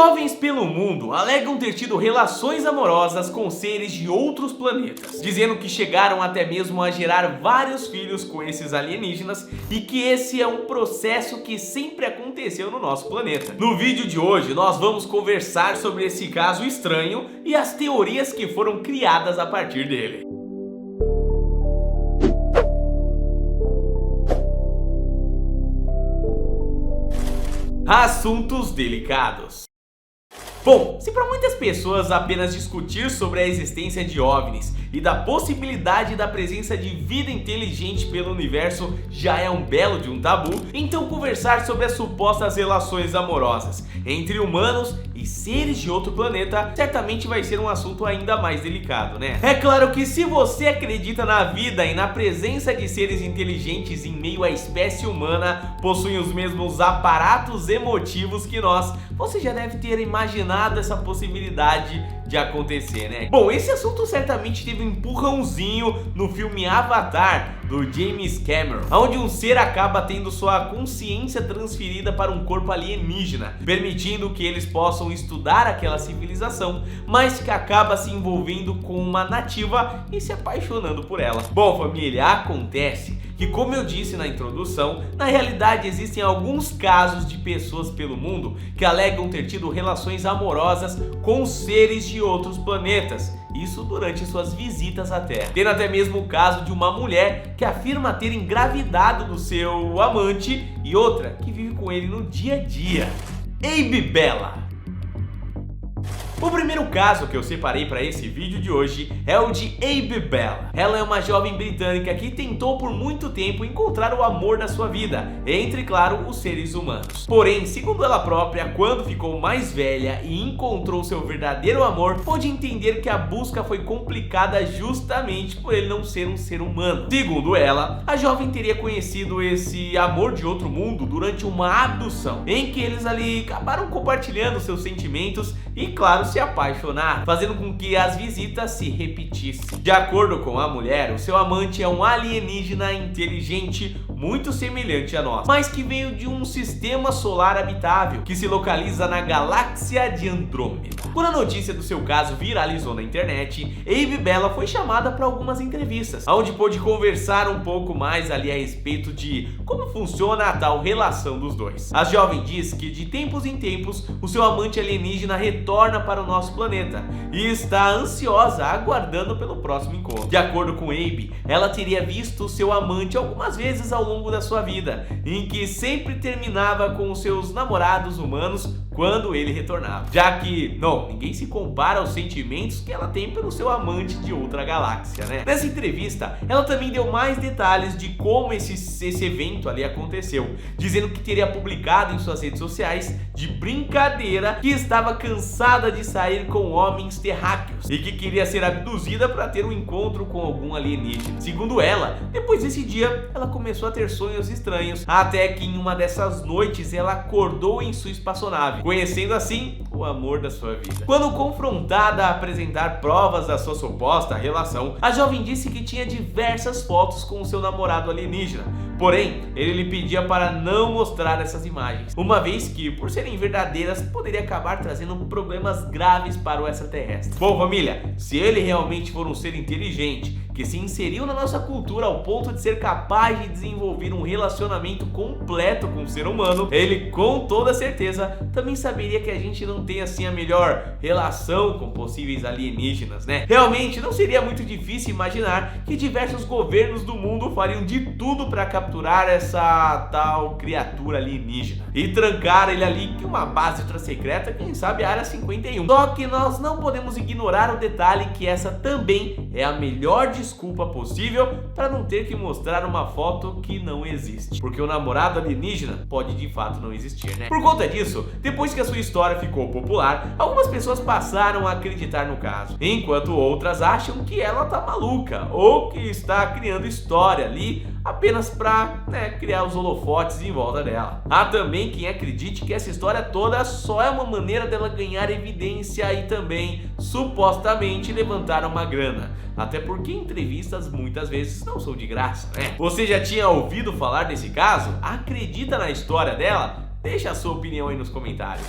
Jovens pelo mundo alegam ter tido relações amorosas com seres de outros planetas, dizendo que chegaram até mesmo a gerar vários filhos com esses alienígenas e que esse é um processo que sempre aconteceu no nosso planeta. No vídeo de hoje nós vamos conversar sobre esse caso estranho e as teorias que foram criadas a partir dele. Assuntos delicados. Bom, se para muitas pessoas apenas discutir sobre a existência de OVNIs e da possibilidade da presença de vida inteligente pelo universo já é um belo de um tabu, então conversar sobre as supostas relações amorosas entre humanos e seres de outro planeta certamente vai ser um assunto ainda mais delicado, né? É claro que se você acredita na vida e na presença de seres inteligentes em meio à espécie humana, possuem os mesmos aparatos emotivos que nós, você já deve ter imaginado essa possibilidade de acontecer, né? Bom, esse assunto certamente teve um empurrãozinho no filme Avatar, do James Cameron, onde um ser acaba tendo sua consciência transferida para um corpo alienígena, permitindo que eles possam estudar aquela civilização, mas que acaba se envolvendo com uma nativa e se apaixonando por ela. Bom, família, acontece que, como eu disse na introdução, na realidade existem alguns casos de pessoas pelo mundo que alegam ter tido relações amorosas com seres de outros planetas, isso durante suas visitas à Terra. Tendo até mesmo o caso de uma mulher que afirma ter engravidado do seu amante e outra que vive com ele no dia a dia. Abe Bella. O primeiro caso que eu separei para esse vídeo de hoje é o de Abe Bella. Ela é uma jovem britânica que tentou por muito tempo encontrar o amor da sua vida, entre, claro, os seres humanos. Porém, segundo ela própria, quando ficou mais velha e encontrou seu verdadeiro amor, pôde entender que a busca foi complicada justamente por ele não ser um ser humano. Segundo ela, a jovem teria conhecido esse amor de outro mundo durante uma abdução, em que eles ali acabaram compartilhando seus sentimentos e, claro, se apaixonar, fazendo com que as visitas se repetissem. De acordo com a mulher, o seu amante é um alienígena inteligente muito semelhante a nós, mas que veio de um sistema solar habitável que se localiza na galáxia de Andrômeda. Quando a notícia do seu caso viralizou na internet, Abe Bella foi chamada para algumas entrevistas, onde pôde conversar um pouco mais ali a respeito de como funciona a tal relação dos dois. A jovem diz que de tempos em tempos o seu amante alienígena retorna para o nosso planeta e está ansiosa aguardando pelo próximo encontro. De acordo com Abe, ela teria visto seu amante algumas vezes ao longo da sua vida, em que sempre terminava com os seus namorados humanos quando ele retornava, já que, ninguém se compara aos sentimentos que ela tem pelo seu amante de outra galáxia, né? Nessa entrevista, ela também deu mais detalhes de como esse evento ali aconteceu, dizendo que teria publicado em suas redes sociais de brincadeira que estava cansada de sair com homens terráqueos e que queria ser abduzida para ter um encontro com algum alienígena. Segundo ela, depois desse dia, ela começou a ter sonhos estranhos, até que em uma dessas noites ela acordou em sua espaçonave, conhecendo assim o amor da sua vida. Quando confrontada a apresentar provas da sua suposta relação, a jovem disse que tinha diversas fotos com o seu namorado alienígena, porém ele lhe pedia para não mostrar essas imagens, uma vez que, por serem verdadeiras, poderia acabar trazendo problemas graves para o extraterrestre. Bom, família, se ele realmente for um ser inteligente que se inseriu na nossa cultura ao ponto de ser capaz de desenvolver um relacionamento completo com o ser humano, ele com toda certeza também saberia que a gente não tem assim a melhor relação com possíveis alienígenas, né? Realmente não seria muito difícil imaginar que diversos governos do mundo fariam de tudo para capturar essa tal criatura alienígena e trancar ele ali em uma base ultra-secreta, quem sabe a Área 51. Só que nós não podemos ignorar o detalhe que essa também é a melhor desculpa possível para não ter que mostrar uma foto que não existe, porque o namorado alienígena pode de fato não existir, né? Por conta disso, depois que a sua história ficou popular, algumas pessoas passaram a acreditar no caso, enquanto outras acham que ela tá maluca ou que está criando história ali apenas para criar os holofotes em volta dela. Há também quem acredite que essa história toda só é uma maneira dela ganhar evidência e também supostamente levantar uma grana, até porque entrevistas muitas vezes não são de graça, né? Você já tinha ouvido falar desse caso? Acredita na história dela? Deixa a sua opinião aí nos comentários.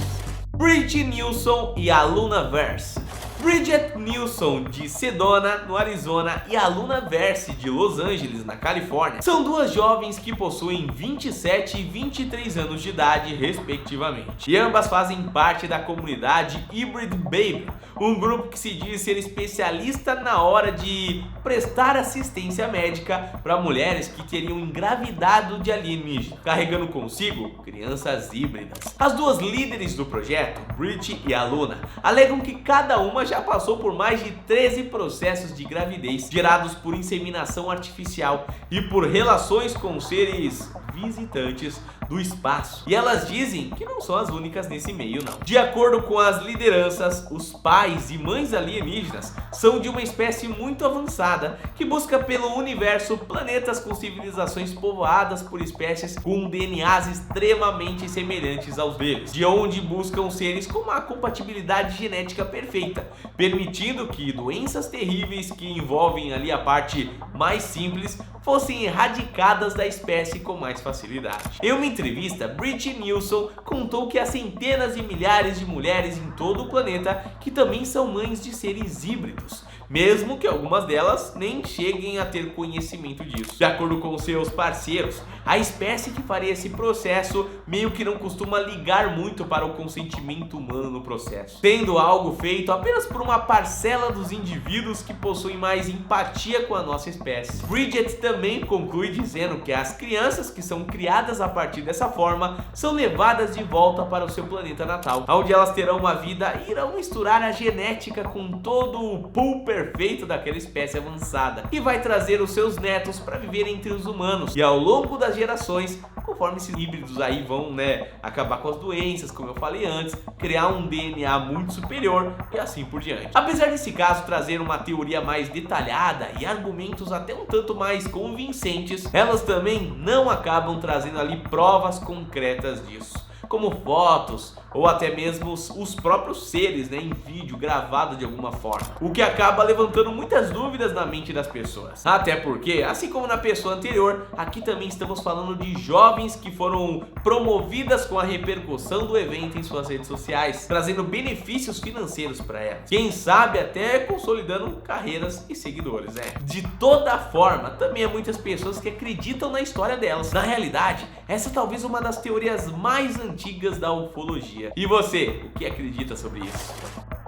Bridget Nilsson e Aluna Verse. Bridget Nilsson, de Sedona, no Arizona, e Aluna Verse, de Los Angeles, na Califórnia, são duas jovens que possuem 27 e 23 anos de idade, respectivamente. E ambas fazem parte da comunidade Hybrid Baby, um grupo que se diz ser especialista na hora de prestar assistência médica para mulheres que teriam engravidado de alienígena, carregando consigo crianças híbridas. As duas líderes do projeto, Bridget e Aluna, alegam que cada uma já passou por mais de 13 processos de gravidez gerados por inseminação artificial e por relações com seres visitantes do espaço. E elas dizem que não são as únicas nesse meio, não. De acordo com as lideranças, os pais e mães alienígenas são de uma espécie muito avançada que busca pelo universo planetas com civilizações povoadas por espécies com DNAs extremamente semelhantes aos deles, de onde buscam seres com uma compatibilidade genética perfeita, permitindo que doenças terríveis que envolvem ali a parte mais simples fossem erradicadas da espécie com mais facilidade. Em uma entrevista, Bridget Nilsson contou que há centenas e milhares de mulheres em todo o planeta que também são mães de seres híbridos, mesmo que algumas delas nem cheguem a ter conhecimento disso. De acordo com seus parceiros, a espécie que faria esse processo meio que não costuma ligar muito para o consentimento humano no processo, tendo algo feito apenas por uma parcela dos indivíduos que possuem mais empatia com a nossa espécie. Bridget também conclui dizendo que as crianças que são criadas a partir dessa forma são levadas de volta para o seu planeta natal, onde elas terão uma vida e irão misturar a genética com todo o pool perfeito daquela espécie avançada, e vai trazer os seus netos para viver entre os humanos. E ao longo das gerações, conforme esses híbridos aí vão, acabar com as doenças, como eu falei antes, criar um DNA muito superior e assim por diante. Apesar desse caso trazer uma teoria mais detalhada e argumentos até um tanto mais convincentes, elas também não acabam trazendo ali provas concretas disso, como fotos ou até mesmo os próprios seres, em vídeo gravado de alguma forma, o que acaba levantando muitas dúvidas na mente das pessoas. Até porque, assim como na pessoa anterior, aqui também estamos falando de jovens que foram promovidas com a repercussão do evento em suas redes sociais, trazendo benefícios financeiros para elas, quem sabe até consolidando carreiras e seguidores. De toda forma, também há muitas pessoas que acreditam na história delas. Na realidade, essa é talvez uma das teorias mais antigas da ufologia. E você, o que acredita sobre isso?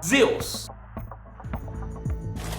Zeus.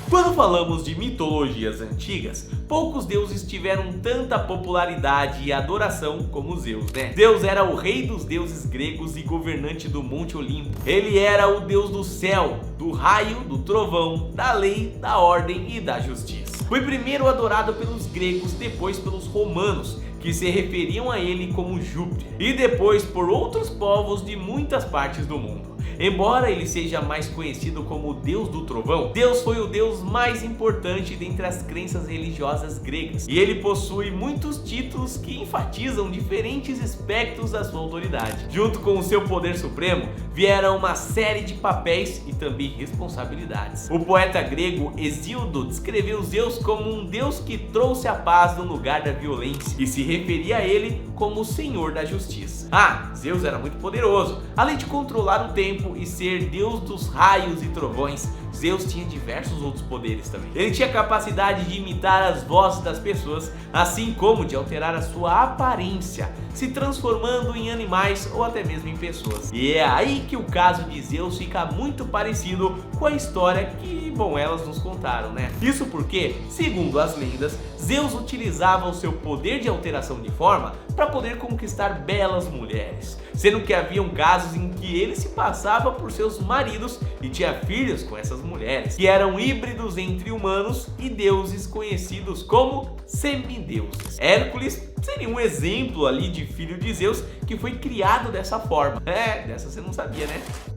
Quando falamos de mitologias antigas, poucos deuses tiveram tanta popularidade e adoração como Zeus, Zeus era o rei dos deuses gregos e governante do Monte Olimpo. Ele era o deus do céu, do raio, do trovão, da lei, da ordem e da justiça. Foi primeiro adorado pelos gregos, depois pelos romanos, que se referiam a ele como Júpiter, e depois por outros povos de muitas partes do mundo. Embora ele seja mais conhecido como o deus do trovão, Deus foi o deus mais importante dentre as crenças religiosas gregas, e ele possui muitos títulos que enfatizam diferentes aspectos da sua autoridade. Junto com o seu poder supremo, vieram uma série de papéis e também responsabilidades. O poeta grego Hesíodo descreveu Zeus como um deus que trouxe a paz no lugar da violência, e se referia a ele como o Senhor da Justiça. Zeus era muito poderoso. Além de controlar o tempo e ser deus dos raios e trovões, Zeus tinha diversos outros poderes também. Ele tinha a capacidade de imitar as vozes das pessoas, assim como de alterar a sua aparência, se transformando em animais ou até mesmo em pessoas. E é aí que o caso de Zeus fica muito parecido com a história que, elas nos contaram, Isso porque, segundo as lendas, Zeus utilizava o seu poder de alteração de forma para poder conquistar belas mulheres, sendo que haviam casos em que ele se passava por seus maridos e tinha filhos com essas mulheres, que eram híbridos entre humanos e deuses conhecidos como semideuses. Hércules seria um exemplo ali de filho de Zeus que foi criado dessa forma. Dessa você não sabia,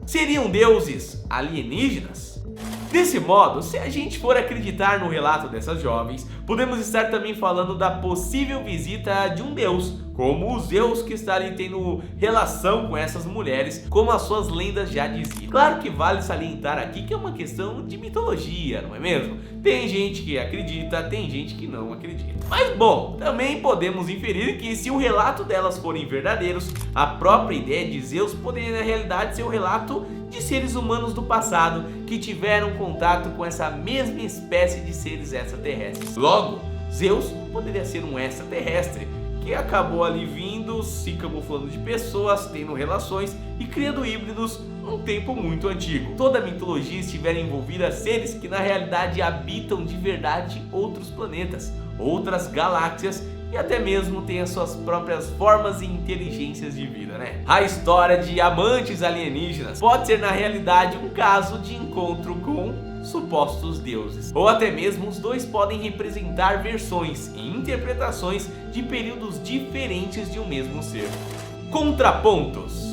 Seriam deuses alienígenas? Desse modo, se a gente for acreditar no relato dessas jovens, podemos estar também falando da possível visita de um deus como o Zeus que está ali tendo relação com essas mulheres, como as suas lendas já diziam. Claro que vale salientar aqui que é uma questão de mitologia, não é mesmo? Tem gente que acredita, tem gente que não acredita. Mas bom, também podemos inferir que se o relato delas forem verdadeiros, a própria ideia de Zeus poderia na realidade ser o relato de seres humanos do passado que tiveram contato com essa mesma espécie de seres extraterrestres. Logo, Zeus poderia ser um extraterrestre que acabou ali vindo, se camuflando de pessoas, tendo relações e criando híbridos num tempo muito antigo. Toda a mitologia estiver envolvida seres que na realidade habitam de verdade outros planetas, outras galáxias e até mesmo tem as suas próprias formas e inteligências de vida, né? A história de amantes alienígenas pode ser na realidade um caso de encontro com supostos deuses. Ou até mesmo os dois podem representar versões e interpretações de períodos diferentes de um mesmo ser. Contrapontos.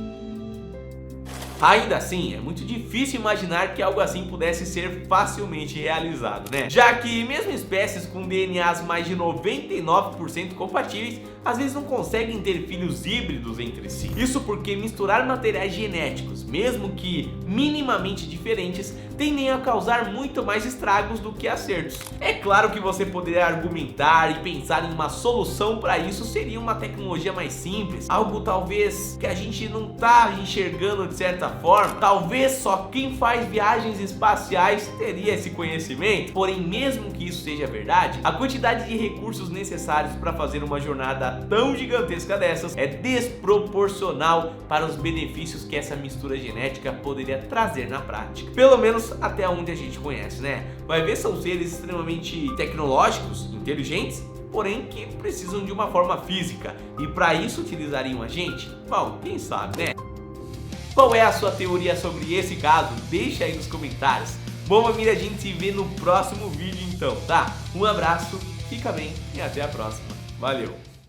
Ainda assim, é muito difícil imaginar que algo assim pudesse ser facilmente realizado, né? Já que mesmo espécies com DNAs mais de 99% compatíveis, às vezes não conseguem ter filhos híbridos entre si. Isso porque misturar materiais genéticos, mesmo que minimamente diferentes, tendem a causar muito mais estragos do que acertos. É claro que você poderia argumentar e pensar em uma solução para isso, seria uma tecnologia mais simples, algo talvez que a gente não tá enxergando de certa forma. Talvez só quem faz viagens espaciais teria esse conhecimento. Porém, mesmo que isso seja verdade, a quantidade de recursos necessários para fazer uma jornada tão gigantesca dessas é desproporcional para os benefícios que essa mistura genética poderia trazer na prática. Pelo menos até onde a gente conhece, né? Vai ver, são seres extremamente tecnológicos, inteligentes, porém que precisam de uma forma física. E para isso utilizariam a gente? Bom, quem sabe, né? Qual é a sua teoria sobre esse caso? Deixa aí nos comentários. Bom, família, a gente se vê no próximo vídeo então, tá? Um abraço, fica bem e até a próxima. Valeu!